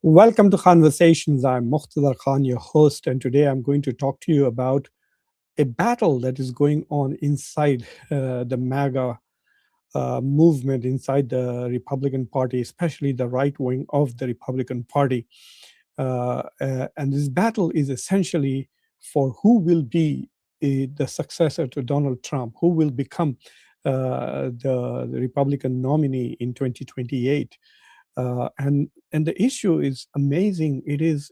Welcome to Conversations. I'm Muqtadar Khan, your host, and today I'm going to talk to you about a battle that is going on inside the MAGA movement, inside the Republican Party, especially the right wing of the Republican Party. And this battle is essentially for who will be the successor to Donald Trump, who will become the Republican nominee in 2028. And the issue is amazing. It is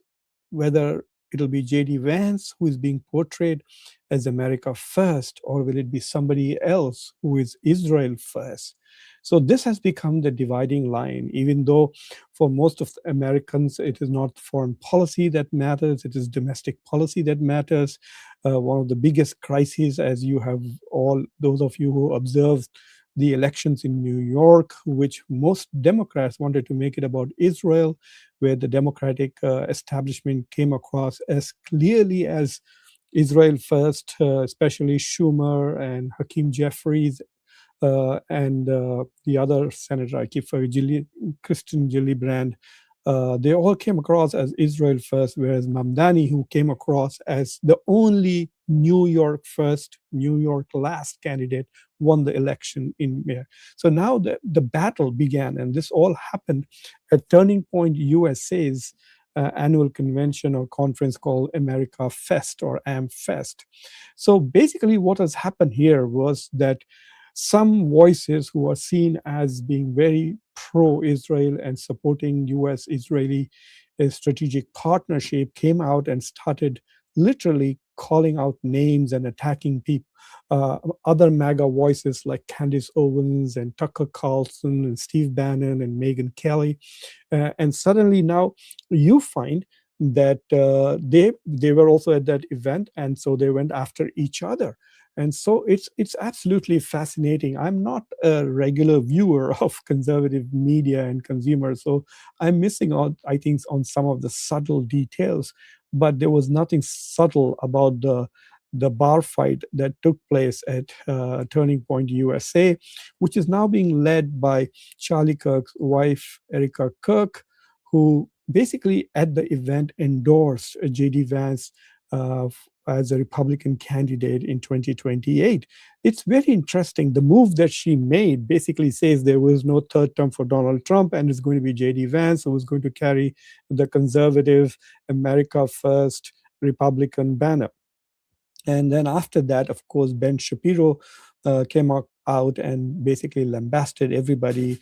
whether it'll be J.D. Vance who is being portrayed as America first, or will it be somebody else who is Israel first? So this has become the dividing line, even though for most of the Americans, it is not foreign policy that matters, it is domestic policy that matters. One of the biggest crises, as you have all, those of you who observed the elections in New York, which most Democrats wanted to make it about Israel, where the Democratic establishment came across as clearly as Israel first, especially Schumer and Hakeem Jeffries and the other senator, I keep forgetting, Kristen Gillibrand. They all came across as Israel first, whereas Mamdani, who came across as the only New York first, New York last candidate, won the election in May. So now the battle began, and this all happened at Turning Point USA's annual convention or conference called America Fest or AmFest. So basically, what has happened here was that some voices who are seen as being very pro-Israel and supporting U.S.-Israeli strategic partnership came out and started literally calling out names and attacking people. Other MAGA voices like Candace Owens and Tucker Carlson and Steve Bannon and Megyn Kelly. And suddenly now you find that they were also at that event, and so they went after each other. And so it's absolutely fascinating. I'm not a regular viewer of conservative media and consumers, so I'm missing out, I think, on some of the subtle details. But there was nothing subtle about the bar fight that took place at Turning Point USA, which is now being led by Charlie Kirk's wife, Erica Kirk, who basically at the event endorsed J.D. Vance as a Republican candidate in 2028. It's very interesting. The move that she made basically says there was no third term for Donald Trump, and it's going to be J.D. Vance who is going to carry the conservative America First Republican banner. And then after that, of course, Ben Shapiro came out and basically lambasted everybody.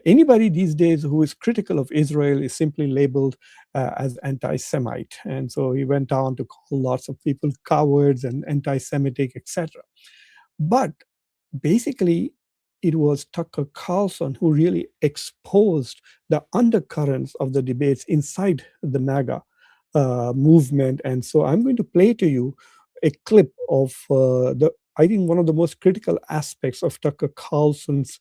Anybody these days who is critical of Israel is simply labeled as anti-Semite. And so he went on to call lots of people cowards and anti-Semitic, etc. But basically, it was Tucker Carlson who really exposed the undercurrents of the debates inside the MAGA movement. And so I'm going to play to you a clip of I think one of the most critical aspects of Tucker Carlson's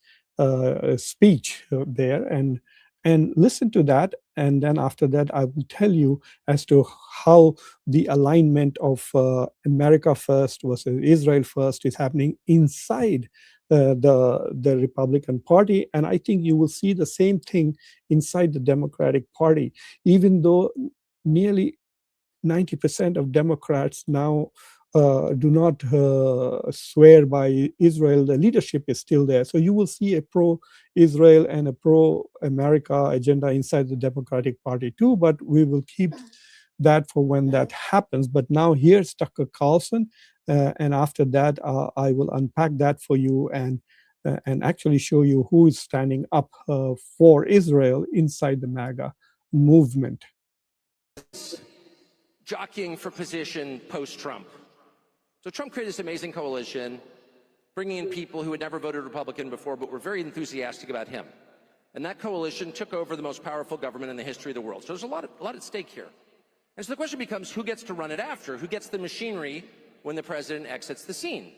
speech there, and listen to that, and then after that I will tell you as to how the alignment of America first versus Israel first is happening inside the Republican Party, and I think you will see the same thing inside the Democratic Party, even though nearly 90% of Democrats now do not swear by Israel. The leadership is still there. So you will see a pro-Israel and a pro-America agenda inside the Democratic Party too, but we will keep that for when that happens. But now here's Tucker Carlson, and after that I will unpack that for you and actually show you who is standing up for Israel inside the MAGA movement. Jockeying for position post-Trump. So Trump created this amazing coalition, bringing in people who had never voted Republican before but were very enthusiastic about him. And that coalition took over the most powerful government in the history of the world. So there's a lot at stake here. And so the question becomes, who gets to run it after? Who gets the machinery when the president exits the scene?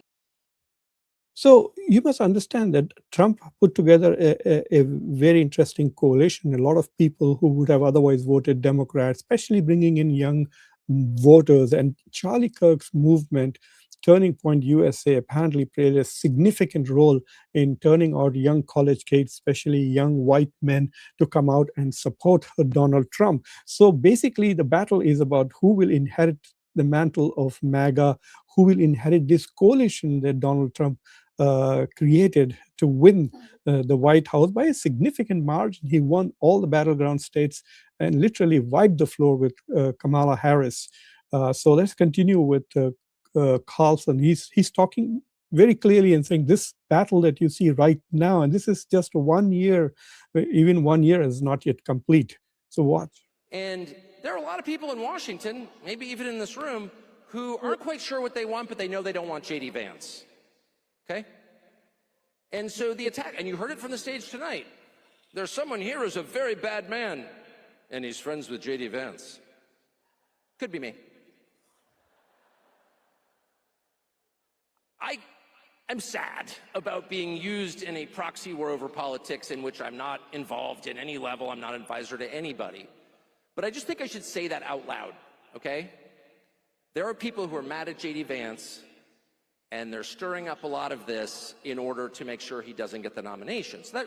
So you must understand that Trump put together a very interesting coalition. A lot of people who would have otherwise voted Democrat, especially bringing in young voters. And Charlie Kirk's movement Turning Point USA apparently played a significant role in turning out young college kids, especially young white men, to come out and support Donald Trump. So basically, the battle is about who will inherit the mantle of MAGA, who will inherit this coalition that Donald Trump created to win the White House by a significant margin. He won all the battleground states and literally wiped the floor with Kamala Harris. So let's continue with Carlson. He's talking very clearly and saying this battle that you see right now, and this is just 1 year, even 1 year is not yet complete. So watch. And there are a lot of people in Washington, maybe even in this room, who aren't quite sure what they want, but they know they don't want J.D. Vance. Okay? And so the attack, and you heard it from the stage tonight, there's someone here who's a very bad man, and he's friends with J.D. Vance. Could be me. I am sad about being used in a proxy war over politics in which I'm not involved in any level. I'm not an advisor to anybody. But I just think I should say that out loud, okay? There are people who are mad at J.D. Vance, and they're stirring up a lot of this in order to make sure he doesn't get the nomination. So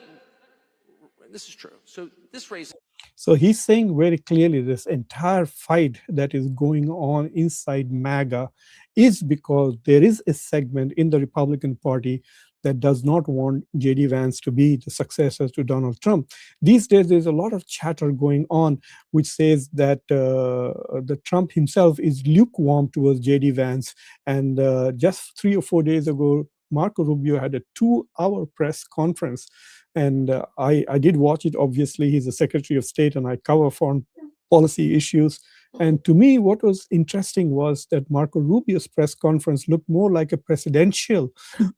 this is true. So this raises... So he's saying very clearly this entire fight that is going on inside MAGA is because there is a segment in the Republican Party that does not want J.D. Vance to be the successor to Donald Trump. These days, there's a lot of chatter going on which says that the Trump himself is lukewarm towards J.D. Vance. And just 3 or 4 days ago, Marco Rubio had a 2-hour press conference. And I did watch it. Obviously, he's the Secretary of State, and I cover foreign policy issues. And to me, what was interesting was that Marco Rubio's press conference looked more like a presidential. He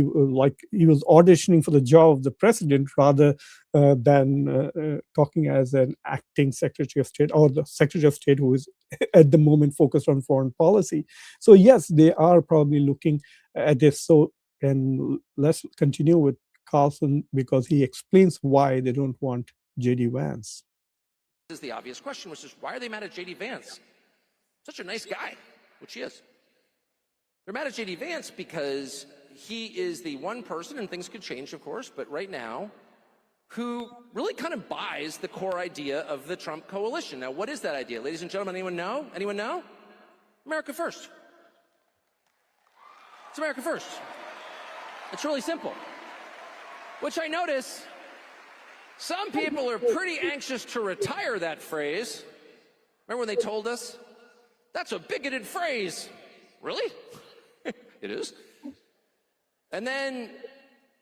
was auditioning for the job of the president rather than talking as an acting Secretary of State or the Secretary of State who is at the moment focused on foreign policy. So yes, they are probably looking at this. So, and let's continue with Carlson because he explains why they don't want J.D. Vance. This is the obvious question, which is why are they mad at J.D. Vance? Such a nice guy, which he is. They're mad at J.D. Vance because he is the one person, and things could change, of course, but right now, who really kind of buys the core idea of the Trump coalition. Now, what is that idea? Ladies and gentlemen, anyone know? Anyone know? America first. It's America first. It's really simple. Which I notice some people are pretty anxious to retire that phrase. Remember when they told us? That's a bigoted phrase. Really? It is. And then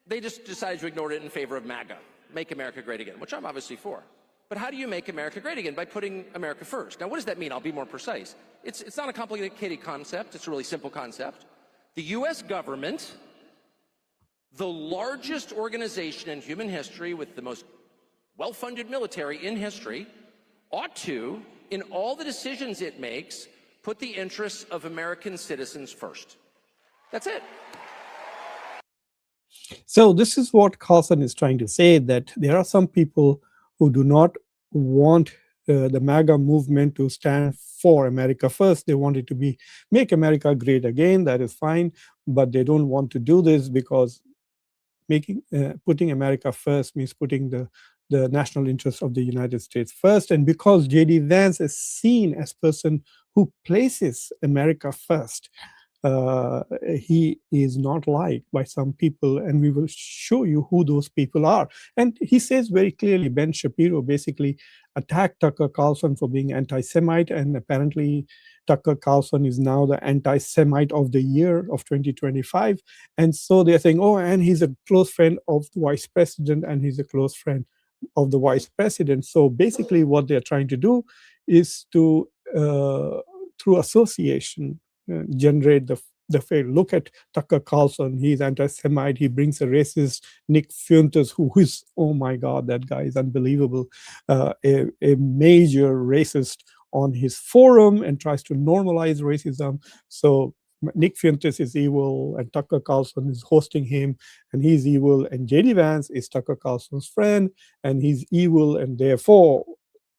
they just decided to ignore it in favor of MAGA, Make America Great Again, which I'm obviously for. But how do you make America great again? By putting America first. Now, what does that mean? I'll be more precise. It's not a complicated concept. It's a really simple concept. The U.S. government, the largest organization in human history with the most well-funded military in history, ought to, in all the decisions it makes, put the interests of American citizens first. That's it. So this is what Carlson is trying to say, that there are some people who do not want the MAGA movement to stand for America first. They want it to be make America great again. That is fine, but they don't want to do this because putting America first means putting the national interest of the United States first. And because J.D. Vance is seen as a person who places America first, he is not liked by some people, and we will show you who those people are. And he says very clearly, Ben Shapiro basically attacked Tucker Carlson for being anti-Semite, and apparently Tucker Carlson is now the anti-Semite of the year of 2025. And so they're saying, oh, and he's a close friend of the vice president, and he's a close friend of the vice president. So basically what they're trying to do is to, through association, generate the fail. Look at Tucker Carlson. He's anti-Semite. He brings a racist Nick Fuentes, who is, oh my God, that guy is unbelievable, a major racist on his forum and tries to normalize racism. So Nick Fuentes is evil, and Tucker Carlson is hosting him, and he's evil. And J.D. Vance is Tucker Carlson's friend, and he's evil, and therefore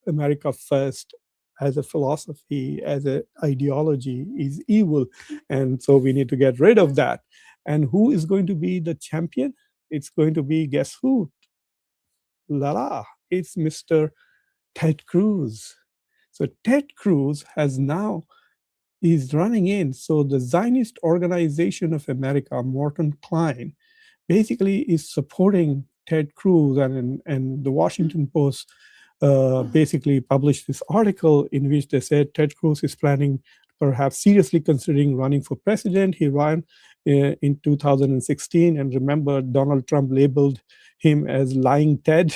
America first as a philosophy, as an ideology is evil. And so we need to get rid of that. And who is going to be the champion? It's going to be, guess who? La la, it's Mr. Ted Cruz. So Ted Cruz has now is running in. So the Zionist Organization of America, Morton Klein, basically is supporting Ted Cruz, and the Washington Post basically published this article in which they said Ted Cruz is planning, perhaps seriously considering running for president. He ran in 2016, and remember, Donald Trump labeled him as lying Ted,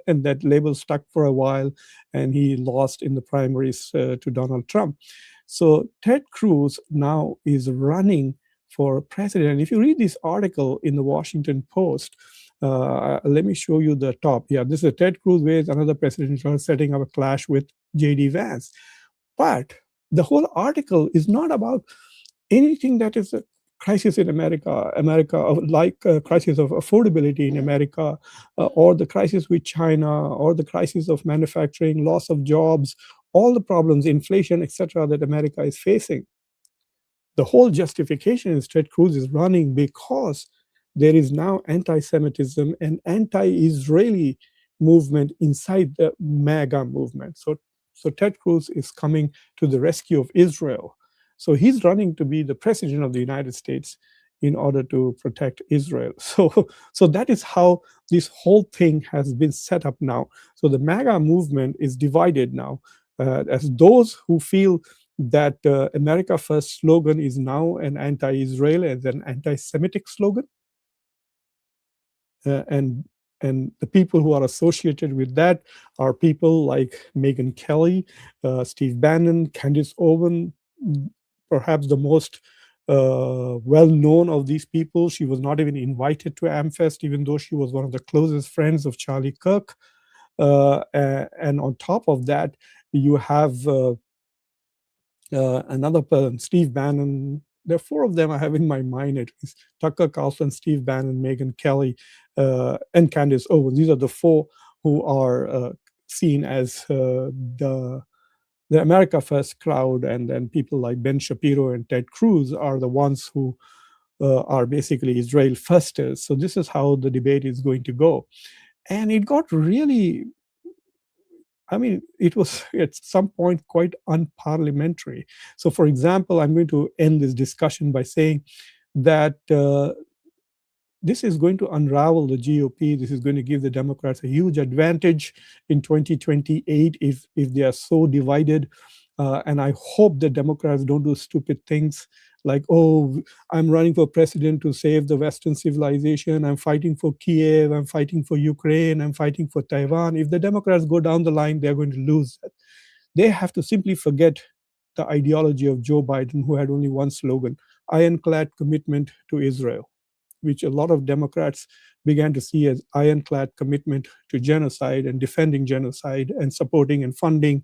and that label stuck for a while, and he lost in the primaries to Donald Trump. So Ted Cruz now is running for president. If you read this article in the Washington Post, let me show you the top. Yeah, this is Ted Cruz with another presidential setting up a clash with J.D. Vance. But the whole article is not about anything that is a crisis in America, like a crisis of affordability in America, or the crisis with China, or the crisis of manufacturing, loss of jobs, all the problems, inflation, etc., that America is facing. The whole justification is Ted Cruz is running because there is now anti-Semitism and anti-Israeli movement inside the MAGA movement. So Ted Cruz is coming to the rescue of Israel. So he's running to be the president of the United States in order to protect Israel. So that is how this whole thing has been set up now. So the MAGA movement is divided now, as those who feel that America First slogan is now an anti-Israel and an anti-Semitic slogan. And the people who are associated with that are people like Megyn Kelly, Steve Bannon, Candace Owen, perhaps the most well-known of these people. She was not even invited to AmFest, even though she was one of the closest friends of Charlie Kirk. And on top of that, you have another person, Steve Bannon. There are four of them I have in my mind at least: Tucker Carlson, Steve Bannon, Megyn Kelly, and Candace Owens. These are the four who are seen as the America First crowd, and then people like Ben Shapiro and Ted Cruz are the ones who are basically Israel firsters. So this is how the debate is going to go. And it got really, I mean, it was at some point quite unparliamentary. So, for example, I'm going to end this discussion by saying that this is going to unravel the GOP. This is going to give the Democrats a huge advantage in 2028 if they are so divided. And I hope the Democrats don't do stupid things like, oh, I'm running for president to save the Western civilization. I'm fighting for Kiev. I'm fighting for Ukraine. I'm fighting for Taiwan. If the Democrats go down the line, they're going to lose that. They have to simply forget the ideology of Joe Biden, who had only one slogan: ironclad commitment to Israel, which a lot of Democrats began to see as ironclad commitment to genocide and defending genocide and supporting and funding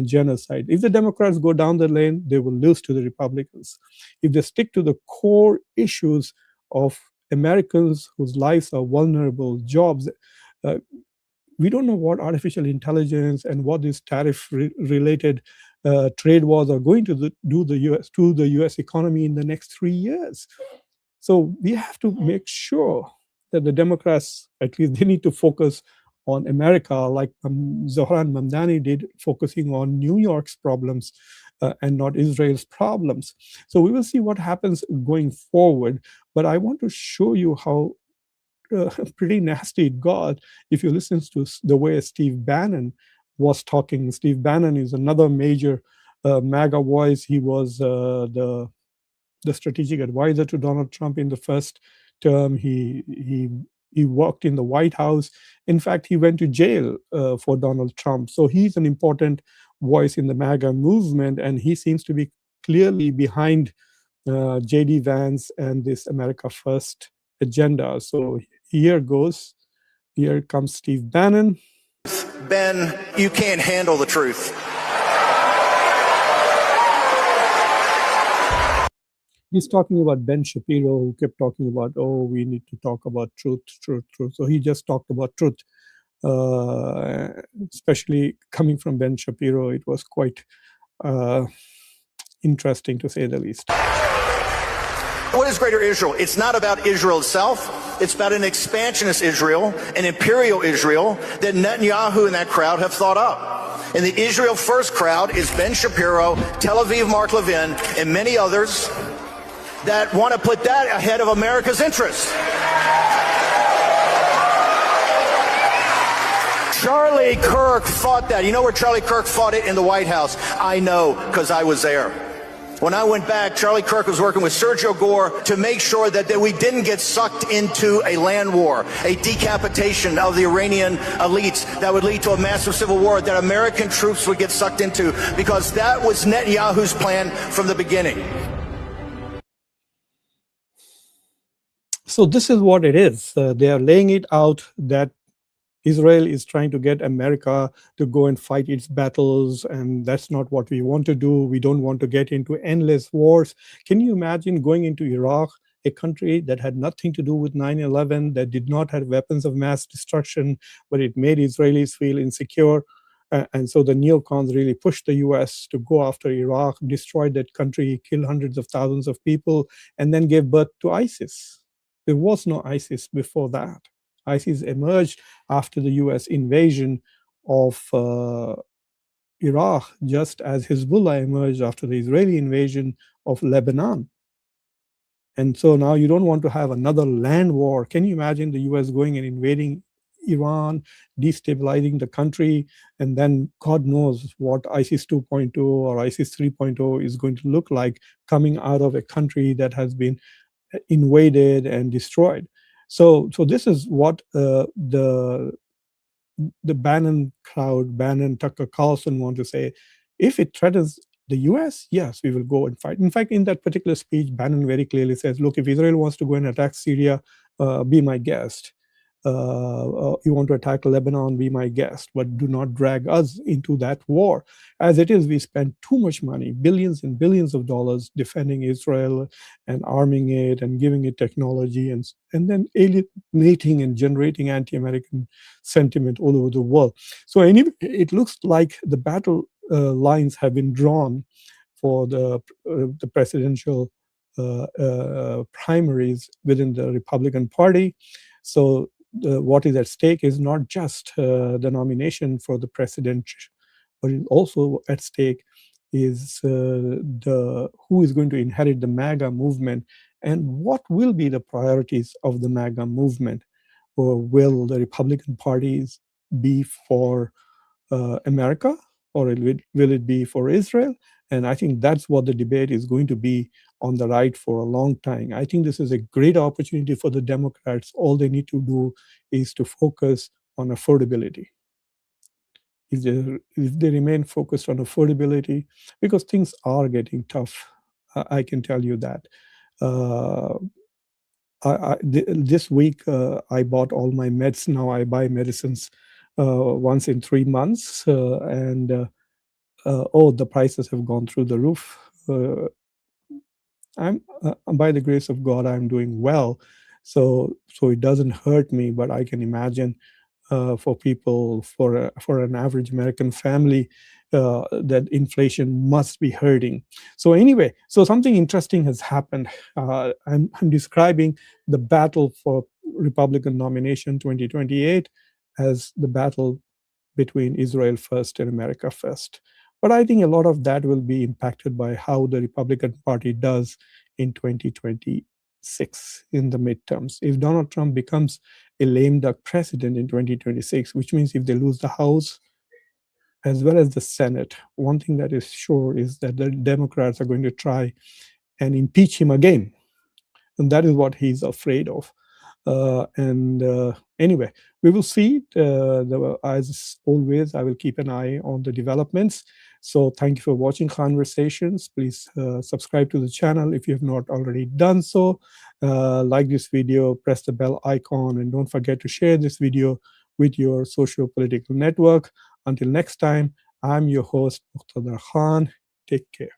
genocide. If the Democrats go down the lane, they will lose to the Republicans. If they stick to the core issues of Americans whose lives are vulnerable, jobs, we don't know what artificial intelligence and what these tariff-related trade wars are going to do to the U.S. economy in the next 3 years. So we have to make sure that the Democrats, at least they need to focus on America, like Zohran Mamdani did, focusing on New York's problems and not Israel's problems. So we will see what happens going forward. But I want to show you how pretty nasty it got if you listen to the way Steve Bannon was talking. Steve Bannon is another major MAGA voice. He was the strategic advisor to Donald Trump in the first term. He worked in the White House. In fact, he went to jail for Donald Trump. So he's an important voice in the MAGA movement, and he seems to be clearly behind J.D. Vance and this America First agenda. So here goes. Here comes Steve Bannon. Ben, you can't handle the truth. He's talking about Ben Shapiro, who kept talking about, oh, we need to talk about truth. So he just talked about truth. especially coming from Ben Shapiro. It was quite interesting, to say the least. What is Greater Israel? It's not about Israel itself. It's about an expansionist Israel, an imperial Israel that Netanyahu and that crowd have thought up. And the Israel First crowd is Ben Shapiro, Tel Aviv Mark Levin, and many others that want to put that ahead of America's interests. Charlie Kirk fought that. You know where Charlie Kirk fought it? In the White House. I know, because I was there. When I went back, Charlie Kirk was working with Sergio Gore to make sure that we didn't get sucked into a land war, a decapitation of the Iranian elites that would lead to a massive civil war that American troops would get sucked into, because that was Netanyahu's plan from the beginning. So this is what it is. They are laying it out that Israel is trying to get America to go and fight its battles, and that's not what we want to do. We don't want to get into endless wars. Can you imagine going into Iraq, a country that had nothing to do with 9/11, that did not have weapons of mass destruction, but it made Israelis feel insecure? And so the neocons really pushed the US to go after Iraq, destroyed that country, killed hundreds of thousands of people, and then gave birth to ISIS. There was no ISIS before that. ISIS emerged after the US invasion of Iraq, just as Hezbollah emerged after the Israeli invasion of Lebanon. And so now you don't want to have another land war. Can you imagine the US going and invading Iran, destabilizing the country, and then God knows what ISIS 2.0 or ISIS 3.0 is going to look like coming out of a country that has been invaded and destroyed. So this is what the Bannon crowd, Bannon, Tucker Carlson want to say. If it threatens the US, yes, we will go and fight. In fact, in that particular speech, Bannon very clearly says, look, if Israel wants to go and attack Syria, be my guest. You want to attack Lebanon, be my guest, but do not drag us into that war. As it is, we spend too much money, billions and billions of dollars defending Israel and arming it and giving it technology, and then alienating and generating anti-American sentiment all over the world. So anyway, it looks like the battle lines have been drawn for the presidential primaries within the Republican Party. So what is at stake is not just the nomination for the president, but also at stake is who is going to inherit the MAGA movement, and what will be the priorities of the MAGA movement. Or will the Republican parties be for America, or will it be for Israel? And I think that's what the debate is going to be on the right for a long time. I think this is a great opportunity for the Democrats. All they need to do is to focus on affordability. If they remain focused on affordability, because things are getting tough, I can tell you that. This week, I bought all my meds. Now I buy medicines once in 3 months, and the prices have gone through the roof. By the grace of God, I'm doing well, so it doesn't hurt me. But I can imagine for people, for an average American family, that inflation must be hurting. So anyway, so something interesting has happened. I'm describing the battle for Republican nomination 2028 as the battle between Israel first and America first. But I think a lot of that will be impacted by how the Republican Party does in 2026 in the midterms. If Donald Trump becomes a lame duck president in 2026, which means if they lose the House as well as the Senate, one thing that is sure is that the Democrats are going to try and impeach him again. And that is what he's afraid of. Anyway, we will see. As always, I will keep an eye on the developments. So thank you for watching Conversations. Please subscribe to the channel if you have not already done so. Like this video, press the bell icon, and don't forget to share this video with your socio-political network. Until next time, I'm your host, Muqtada Khan. Take care.